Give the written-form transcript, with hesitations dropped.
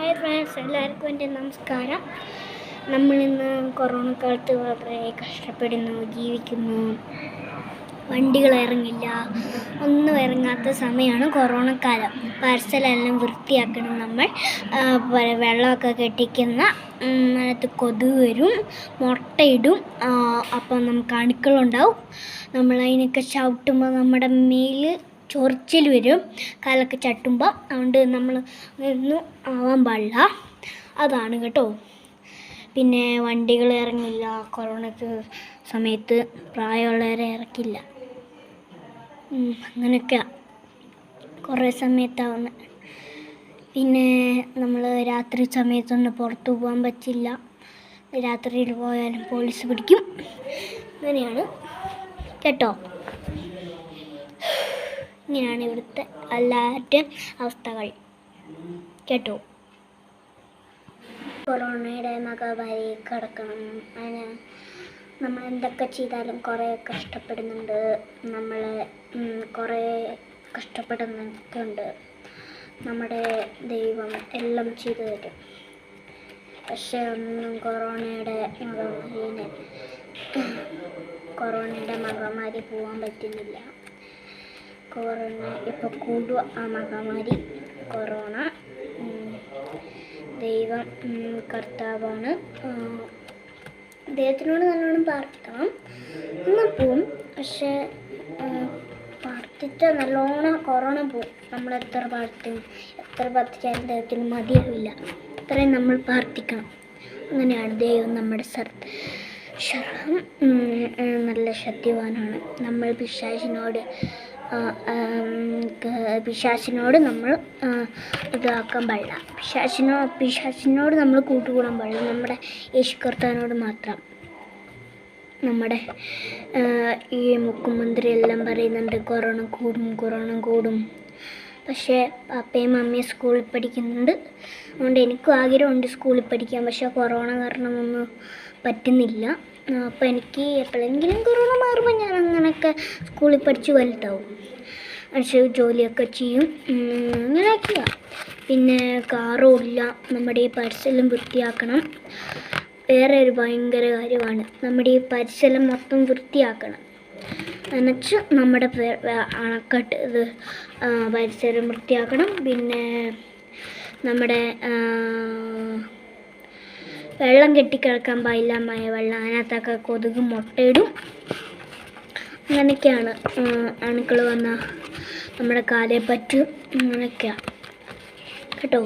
Hi friends, എല്ലാവർക്കും എൻ്റെ നമസ്കാരം. നമ്മളിന്ന് കൊറോണ കാലത്ത് വളരെ കഷ്ടപ്പെടുന്നു, ജീവിക്കുന്നു. വണ്ടികൾ ഇറങ്ങില്ല, ഒന്നും ഇറങ്ങാത്ത സമയമാണ് കൊറോണക്കാലം. പാർസലെല്ലാം വൃത്തിയാക്കണം. നമ്മൾ വെള്ളമൊക്കെ കെട്ടിക്കുന്ന അതിനകത്ത് കൊതുക് വരും, മുട്ടയിടും. അപ്പം നമുക്ക് അണുക്കളുണ്ടാവും. നമ്മളതിനൊക്കെ ചവിട്ടുമ്പോൾ നമ്മുടെ മേല് ചൊറിച്ചിൽ വരും, കാലൊക്കെ ചട്ടുമ്പോൾ. അതുകൊണ്ട് നമ്മൾ ഒന്നും ആവാൻ പാടില്ല. അതാണ് കേട്ടോ. പിന്നെ വണ്ടികൾ ഇറങ്ങില്ല, കൊറോണയ്ക്ക് സമയത്ത് പ്രായമുള്ളവരെ ഇറക്കില്ല. അങ്ങനെയൊക്കെയാണ് കുറേ സമയത്താവുന്നത്. പിന്നെ നമ്മൾ രാത്രി സമയത്തൊന്നും പുറത്തു പോകാൻ പറ്റില്ല. രാത്രിയിൽ പോയാലും പോലീസ് പിടിക്കും. അങ്ങനെയാണ് കേട്ടോ. ഇങ്ങനെയാണ് ഇവിടുത്തെ എല്ലാവരുടെയും അവസ്ഥകൾ കേട്ടോ. കൊറോണയുടെ മഹാമാരി കിടക്കണം. അതിന് നമ്മൾ എന്തൊക്കെ ചെയ്താലും കുറേ കഷ്ടപ്പെടുന്നുണ്ട്. നമ്മൾ കുറേ കഷ്ടപ്പെടുന്നൊക്കെ ഉണ്ട്. നമ്മുടെ ദൈവം എല്ലാം ചെയ്തു തരും. പക്ഷേ ഒന്നും കൊറോണയുടെ മഹാമാരി പോകാൻ പറ്റുന്നില്ല. കൊറോണ ഇപ്പോൾ കൂടുക, ആ മഹാമാരി കൊറോണ. ദൈവം കർത്താവാണ്. ദൈവത്തിനോട് നല്ലോണം പ്രാർത്ഥിക്കണം. എന്നാൽ പോവും. പക്ഷേ പ്രാർത്ഥിച്ചാൽ നല്ലോണം കൊറോണ പോവും. നമ്മൾ എത്ര പ്രാർത്ഥിച്ചാലും ദൈവത്തിന് മതിയാവില്ല. അത്രയും നമ്മൾ പ്രാർത്ഥിക്കണം. അങ്ങനെയാണ് ദൈവം നമ്മുടെ നല്ല ശക്തിവാനാണ്. നമ്മൾ പിശാചിനോട് നമ്മൾ ഇതാക്കാൻ പാടില്ല. പിശാചിനോട് നമ്മൾ കൂട്ടുകൂടാൻ പാടില്ല. നമ്മുടെ യേശു കർത്താവിനോട് മാത്രം. നമ്മുടെ ഈ മുഖ്യമന്ത്രി എല്ലാം പറയുന്നുണ്ട് കൊറോണ കൂടും. പക്ഷേ പപ്പയും മമ്മിയും സ്കൂളിൽ പഠിക്കുന്നുണ്ട്. അതുകൊണ്ട് എനിക്കും ആഗ്രഹമുണ്ട് സ്കൂളിൽ പഠിക്കാൻ. പക്ഷേ കൊറോണ കാരണം ഒന്നും പറ്റുന്നില്ല. അപ്പോൾ എനിക്ക് എപ്പോഴെങ്കിലും കൊറോണ മാറുമ്പോൾ ഞാൻ അങ്ങനെയൊക്കെ സ്കൂളിൽ പഠിച്ച് വലുതാവും. പക്ഷേ ജോലിയൊക്കെ ചെയ്യും. അങ്ങനെയൊക്കെയാണ്. പിന്നെ കാറുമില്ല. നമ്മുടെ ഈ പരിസരം വൃത്തിയാക്കണം. വേറെ ഒരു ഭയങ്കര കാര്യമാണ്, നമ്മുടെ ഈ പരിസരം മൊത്തം വൃത്തിയാക്കണം. എന്നുവെച്ച് നമ്മുടെ അണക്കെട്ട് പരിസരം വൃത്തിയാക്കണം. പിന്നെ നമ്മുടെ വെള്ളം കെട്ടിക്കിടക്കാൻ പാടില്ല, മഴവെള്ളം. അതിനകത്തൊക്കെ കൊതുക് മുട്ടയിടും. അങ്ങനെയൊക്കെയാണ്. അണുക്കൾ വന്നാൽ നമ്മുടെ കാലേ പറ്റും. അങ്ങനെയൊക്കെയാണ് കേട്ടോ.